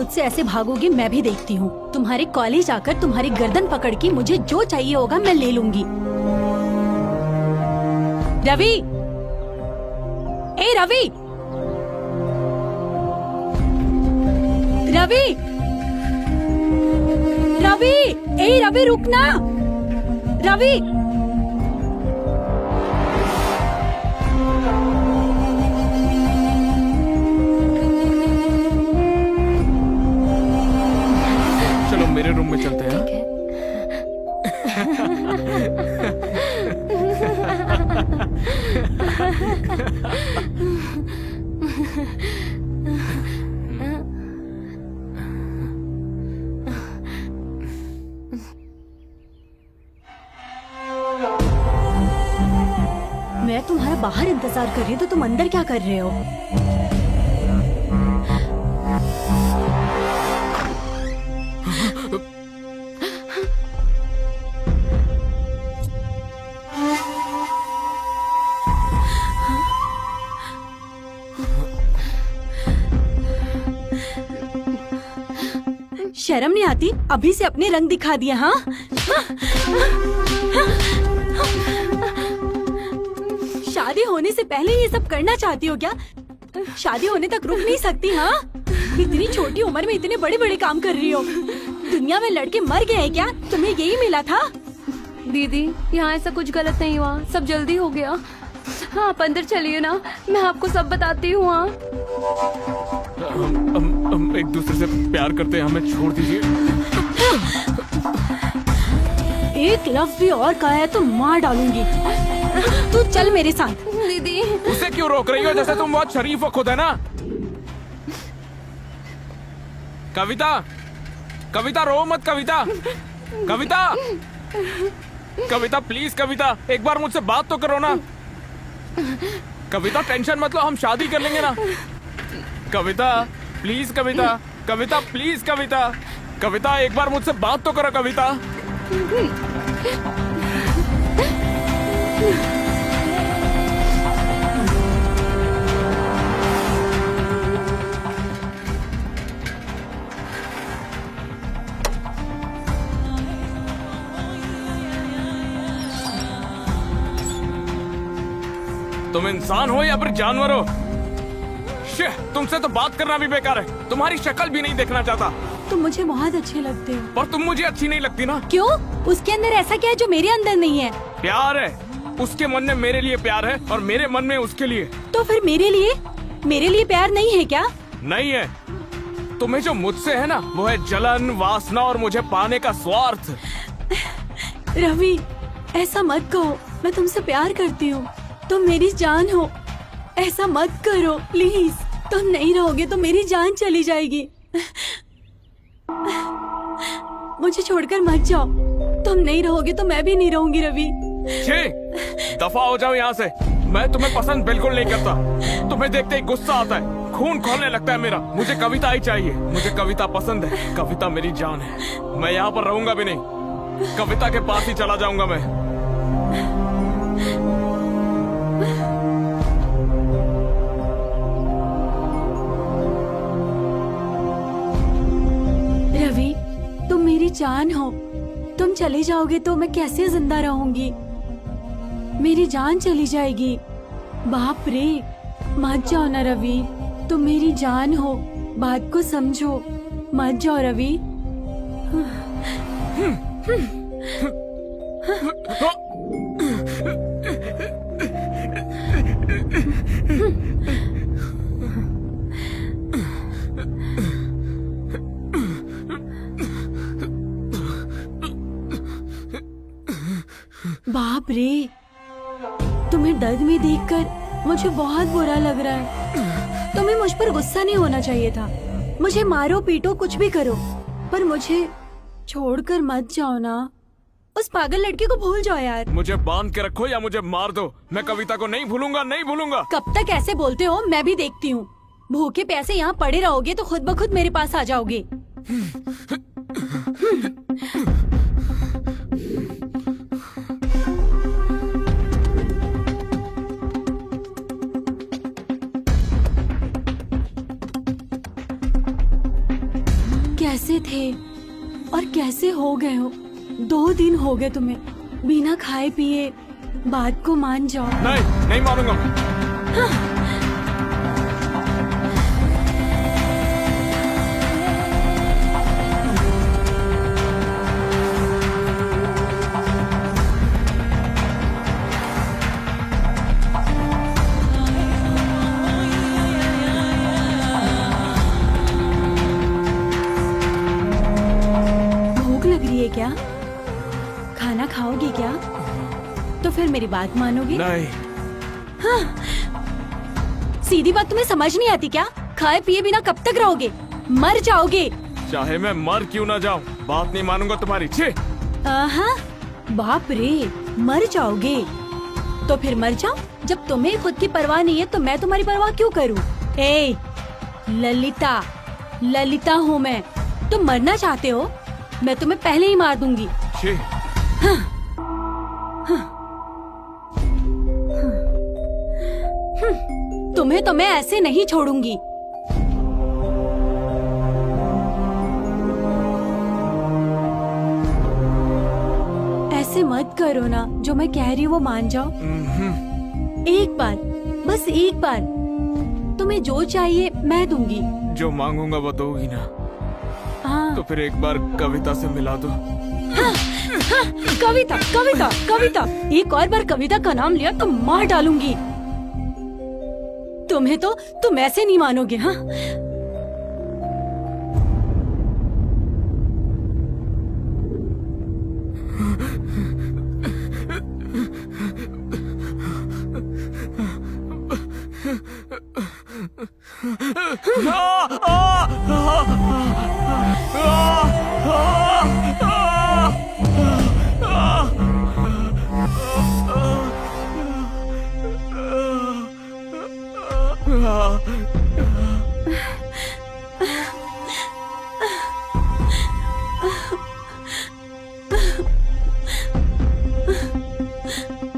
मुझसे ऐसे भागोगे मैं भी देखती हूँ। तुम्हारे कॉलेज आकर तुम्हारी गर्दन पकड़ के मुझे जो चाहिए होगा मैं ले लूंगी। रवि, ए रवि, रवि, रवि, ए रवि रुकना, रवि। चलो मेरे रूम में चलते हैं। ठीक है। मैं तुम्हारा बाहर इंतजार कर रही हूँ तो तुम अंदर क्या कर रहे हो? शर्म नहीं आती? अभी से अपने रंग दिखा दिया। हाँ, शादी होने से पहले ये सब करना चाहती हो क्या? शादी होने तक रुक नहीं सकती? हाँ, इतनी छोटी उम्र में इतने बड़े बड़े काम कर रही हो। दुनिया में लड़के मर गए हैं क्या? तुम्हें यही मिला था? दीदी यहाँ ऐसा कुछ गलत नहीं हुआ, सब जल्दी हो गया। हाँ आप अंदर चलिए ना, मैं आपको सब बताती हूँ। हाँ हम एक दूसरे से प्यार करते हैं, हमें छोड़ दीजिए। एक लफ्ज भी और कहा है तो मार डालूंगी। तू चल मेरे साथ। दीदी उसे क्यों रोक रही हो? जैसे तुम बहुत शरीफ हो खुद, है ना? कविता, कविता रो मत। कविता, कविता, कविता प्लीज। कविता एक बार मुझसे बात तो करो ना। कविता टेंशन मत लो, हम शादी कर लेंगे ना। कविता प्लीज। Kavita, Kavita please. कविता, कविता एक बार मुझसे बात तो करो। कविता तुम इंसान हो या फिर जानवर हो? तुमसे तो बात करना भी बेकार है। तुम्हारी शक्ल भी नहीं देखना चाहता। तुम मुझे बहुत अच्छे लगते हो। पर तुम मुझे अच्छी नहीं लगती ना। क्यों? उसके अंदर ऐसा क्या है जो मेरे अंदर नहीं है? प्यार है। उसके मन में मेरे लिए प्यार है और मेरे मन में उसके लिए। तो फिर मेरे लिए प्यार नहीं है क्या? नहीं है। तुम्हें जो मुझसे है ना वो है जलन, वासना और मुझे पाने का स्वार्थ। रवि ऐसा मत कहो, मैं तुमसे प्यार करती हूँ। तुम मेरी जान हो, ऐसा मत करो प्लीज। तुम नहीं रहोगे तो मेरी जान चली जाएगी। मुझे छोड़कर मत जाओ। तुम नहीं रहोगे तो मैं भी नहीं रहूंगी रवि। दफा हो जाओ यहाँ से। मैं तुम्हें पसंद बिल्कुल नहीं करता। तुम्हें देखते ही गुस्सा आता है, खून खौलने लगता है मेरा। मुझे कविता ही चाहिए। मुझे कविता पसंद है। कविता मेरी जान है। मैं यहाँ पर रहूंगा भी नहीं। कविता के पास ही चला जाऊंगा मैं। रवि तुम मेरी जान हो। तुम चले जाओगे तो मैं कैसे जिंदा रहूंगी? मेरी जान चली जाएगी। बाप रे, मत जाओ ना रवि। तुम मेरी जान हो, बात को समझो। मत जाओ रवि। बाप रे, तुम्हें दर्द में देखकर मुझे बहुत बुरा लग रहा है। तुम्हें मुझ पर गुस्सा नहीं होना चाहिए था। मुझे मारो पीटो कुछ भी करो, पर मुझे छोड़कर मत जाओ ना। उस पागल लड़के को भूल जाओ यार। मुझे बांध के रखो या मुझे मार दो, मैं कविता को नहीं भूलूंगा, नहीं भूलूंगा। कब तक ऐसे बोलते हो? मैं भी देखती हूँ। भूखे प्यासे यहाँ पड़े रहोगे तो खुद ब खुद मेरे पास आ जाओगे। हो गए हो, 2 दिन हो गए तुम्हें बिना खाए पिए, बात को मान जाओ। नहीं, नहीं मानूंगा मैं। भूख लग रही है क्या? खाना खाओगे क्या? तो फिर मेरी बात मानोगे? नहीं, सीधी बात तुम्हें समझ नहीं आती क्या? खाए पिए बिना कब तक रहोगे? मर जाओगे। चाहे मैं मर क्यों ना जाऊं, बात नहीं मानूंगा तुम्हारी। छे, आहा, बाप रे, मर जाओगे। तो फिर मर जाओ। जब तुम्हें खुद की परवाह नहीं है तो मैं तुम्हारी परवाह क्यों करूं? ए, ललिता, ललिता हूँ मैं। तुम मरना चाहते हो? मैं तुम्हें पहले ही मार दूंगी। छे। तुम्हें तो मैं ऐसे नहीं छोड़ूंगी। ऐसे मत करो ना, जो मैं कह रही हूँ वो मान जाओ। एक बार, बस एक बार, तुम्हें जो चाहिए मैं दूंगी। जो मांगूंगा वो दोगी ना? हाँ, तो फिर एक बार कविता से मिला दो। कविता, कविता, कविता। एक और बार कविता का नाम लिया तो मार डालूंगी। तुम्हें तो तुम ऐसे नहीं मानोगे। हाँ,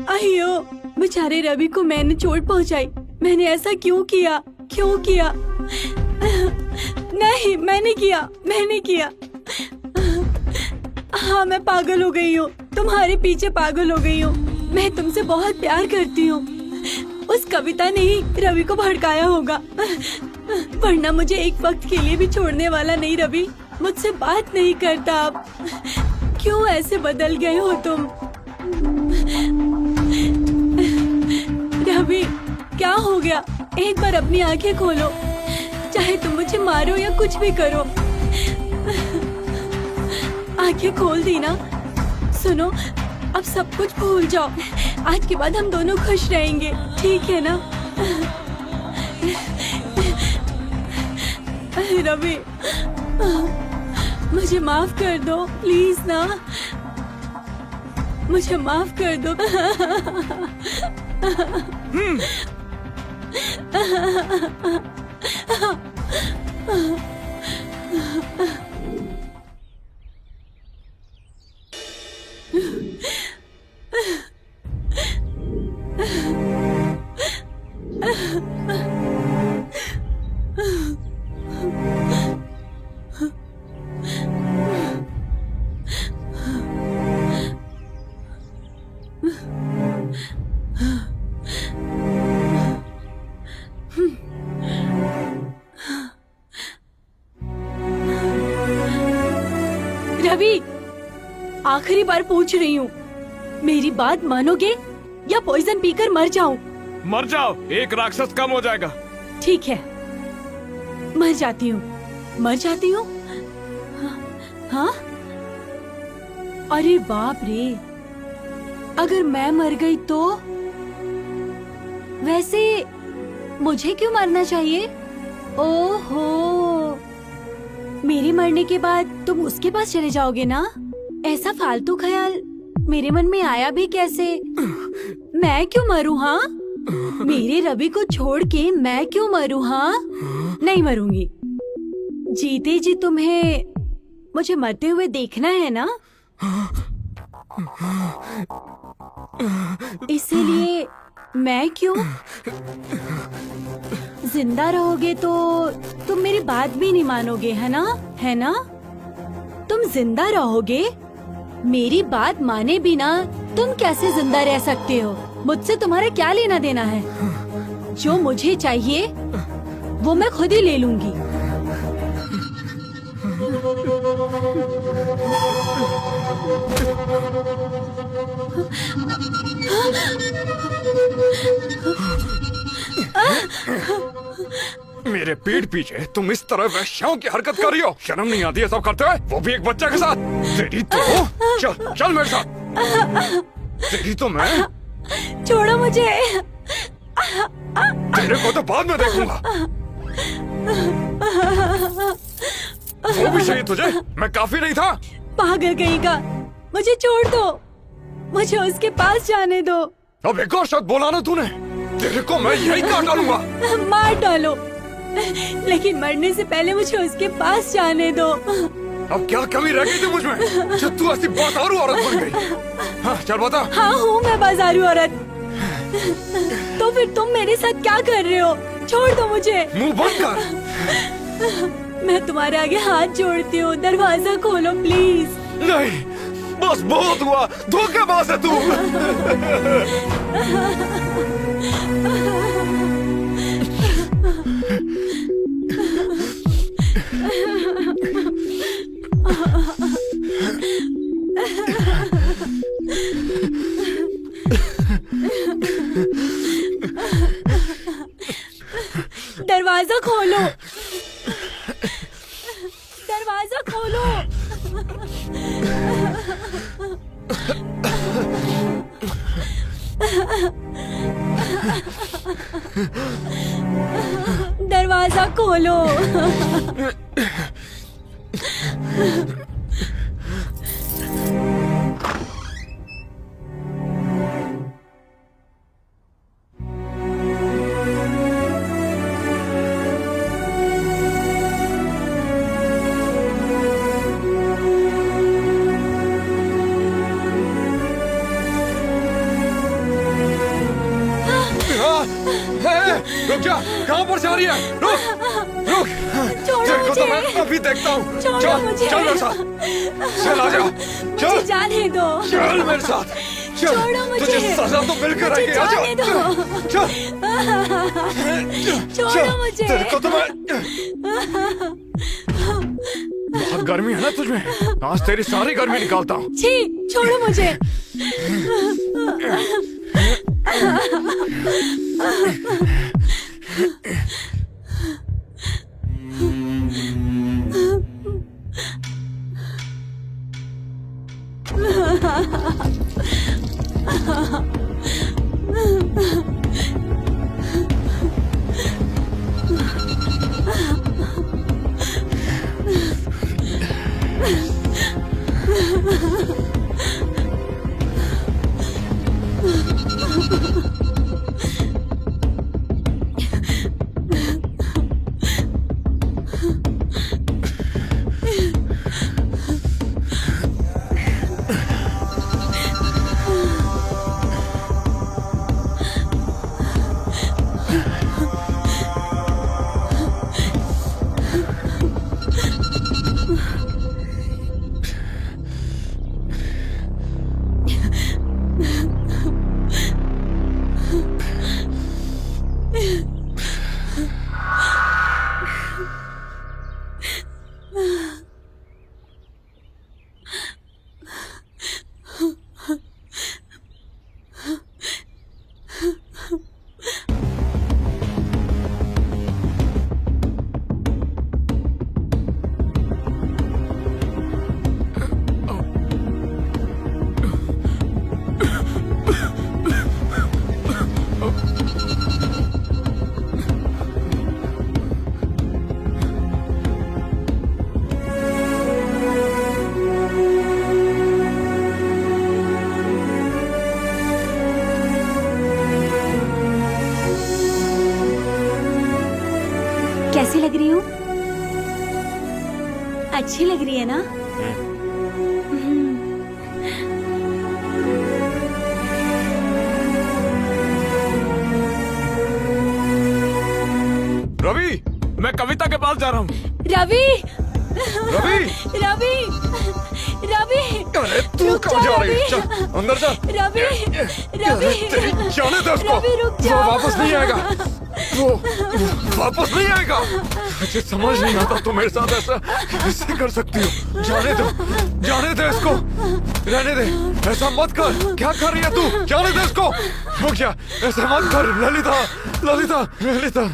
अयो, बेचारे रवि को मैंने चोट पहुंचाई। मैंने ऐसा क्यों किया? क्यों किया? नहीं, मैंने किया, मैंने किया। हाँ, मैं पागल हो गई हूँ, तुम्हारे पीछे पागल हो गई हूँ। मैं तुमसे बहुत प्यार करती हूँ। उस कविता ने ही रवि को भड़काया होगा, वरना मुझे एक वक्त के लिए भी छोड़ने वाला नहीं। रवि मुझसे बात नहीं करता अब। क्यों ऐसे बदल गए हो तुम? रवि, क्या हो गया? एक बार अपनी आंखें खोलो। चाहे तुम मुझे मारो या कुछ भी करो, आंखें खोल दी ना। सुनो, अब सब कुछ भूल जाओ। आज के बाद हम दोनों खुश रहेंगे, ठीक है ना? रवि, मुझे माफ कर दो प्लीज ना, मुझे माफ कर दो। रवि, आखिरी बार पूछ रही हूँ, मेरी बात मानोगे या पॉइजन पीकर मर जाऊं? मर जाओ, एक राक्षस कम हो जाएगा। ठीक है, मर जाती हूँ, मर जाती हूँ। हाँ? अरे बाप रे, अगर मैं मर गई तो? वैसे मुझे क्यों मरना चाहिए? ओहो, मेरे मरने के बाद तुम उसके पास चले जाओगे ना? ऐसा फालतू ख्याल मेरे मन में आया भी कैसे? मैं क्यों मरूं? हाँ, मेरे रवि को छोड़ के मैं क्यों मरूं? हाँ, नहीं मरूंगी। जीते जी तुम्हें मुझे मरते हुए देखना है ना? इसीलिए मैं क्यों? जिंदा रहोगे तो तुम मेरी बात भी नहीं मानोगे, है ना? है ना? तुम जिंदा रहोगे मेरी बात माने बिना तुम कैसे जिंदा रह सकते हो? मुझसे तुम्हारा क्या लेना देना है? जो मुझे चाहिए वो मैं खुद ही ले लूंगी। मेरे पीठ पीछे तुम इस तरह वैश्याओं की हरकत कर रही हो, शर्म नहीं आती है सब करते हुए, वो भी एक बच्चे के साथ। तेरी तो चल चल मेरे साथ। तेरी तो मैं छोड़ो मुझे। तेरे को तो बाद में देखूंगा। वो भी सही तुझे, मैं काफी नहीं था। पागल कहीं का, मुझे छोड़ दो, मुझे उसके पास जाने दो। अब एक और शब्द बोला ना तूने, तेरे को मैं यही काट डालूंगा। मार डालो, लेकिन मरने से पहले मुझे उसके पास जाने दो। अब क्या कमी रह गई थी मुझमें जब तू ऐसी बाजारू औरत बन गई? हाँ चल बता। हाँ हूँ मैं बाजारू औरत। तो फिर तुम मेरे साथ क्या कर रहे हो? छोड़ दो मुझे। मुंह बंद कर। मैं तुम्हारे आगे हाथ जोड़ती हूँ, दरवाजा खोलो प्लीज। नहीं, बस बहुत हुआ, धोखेबाज है तू। दरवाजा खोलो, दरवाजा खोलो। दरवाजा खोलो। रुक जा, कहाँ पर जा रही है? रुक रुक, तेरे को तो मैं अभी देखता हूँ। छोड़ो चल मुझे। चल मेरे साथ, चल आजा, मुझे चल जाने दो। चल मेरे साथ, चल। छोड़ो मुझे। तुझे सजा तो मिलकर मुझे रहेगी, आजा जाने दो। चल छोड़ो चल, मुझे। तेरे को तो मैं बहुत गर्मी है ना तुझमें, आज तेरी सारी गर्मी निकालता हूँ। छी, छोड़ो मुझे। कैसी लग रही हूँ? अच्छी लग रही है ना? रवि, मैं कविता के पास जा रहा हूँ। रवि, रवि, रवि, रवि अरे तू रुक कहाँ जा, जा रही है? रवि। चल अंदर जा। रवि अरे तेरी जाने दे उसको। रवि रुक जा। वो वापस नहीं आएगा। वो वापस नहीं आएगा। मुझे समझ नहीं आता तुम मेरे साथ ऐसा कैसे कर सकती हो। जाने दे इसको। रहने दे, ऐसा मत कर। क्या कर रही है तू? जाने दे इसको। रुक जा, ऐसा मत कर। ललिता ललिता ललिता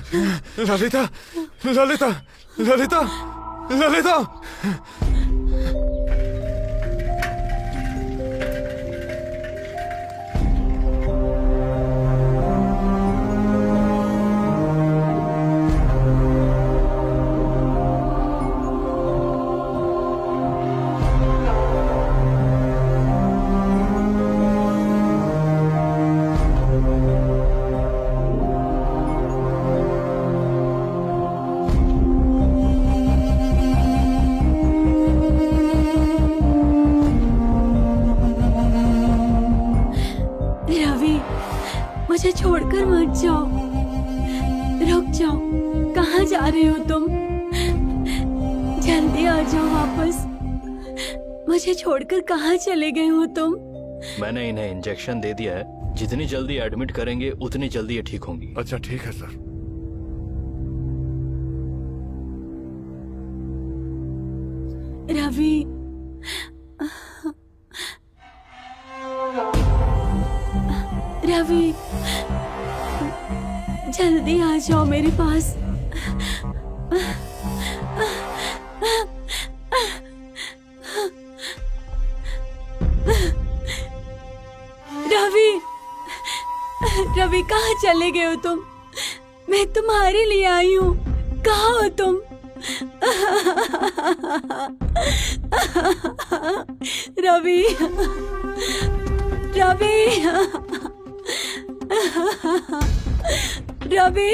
ललिता ललिता ललिता ललिता। रवि मुझे छोड़कर मत जाओ, रुक जाओ। कहाँ जा रहे हो तुम? जल्दी आ जाओ वापस। मुझे छोड़कर कहाँ चले गए हो तुम? मैंने इन्हें इंजेक्शन दे दिया है, जितनी जल्दी एडमिट करेंगे उतनी जल्दी ये ठीक होंगी। अच्छा ठीक है सर। रवि रवि जल्दी आ जाओ मेरे पास। रवि रवि कहाँ चले गए हो तुम? मैं तुम्हारे लिए आई हूँ। कहाँ हो तुम? Ravi Ravi Ravi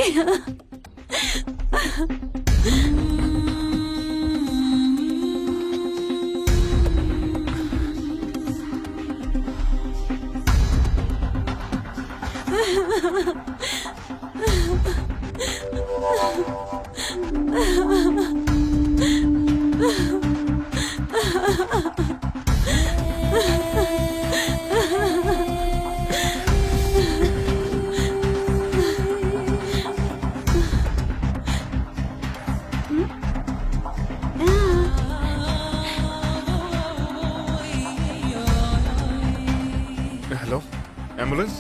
hello, ambulance.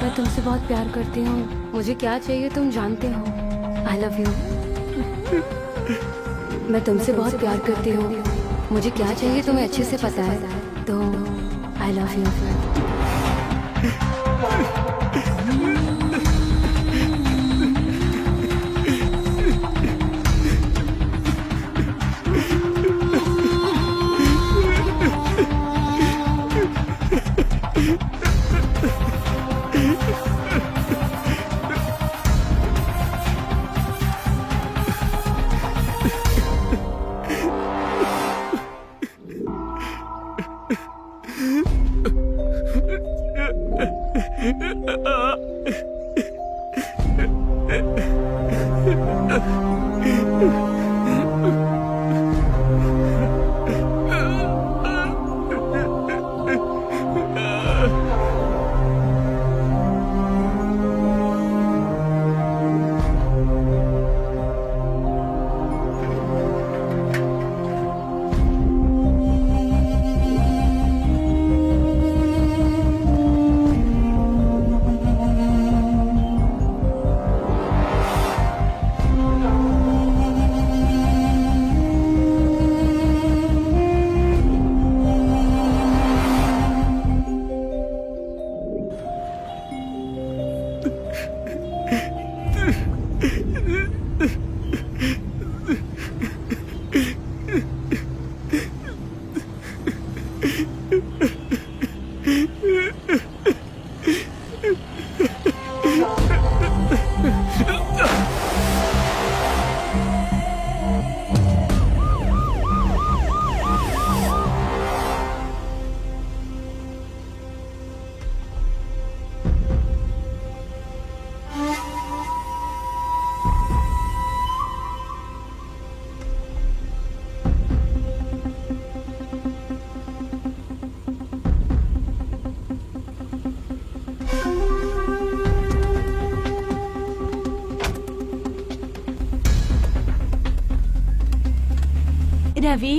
मैं तुमसे बहुत प्यार करती हूँ। मुझे क्या चाहिए तुम जानते हो। आई लव यू। मैं तुमसे बहुत प्यार करती हूँ। मुझे क्या चाहिए तुम्हें अच्छे से पता है। तो आई लव यू। रवि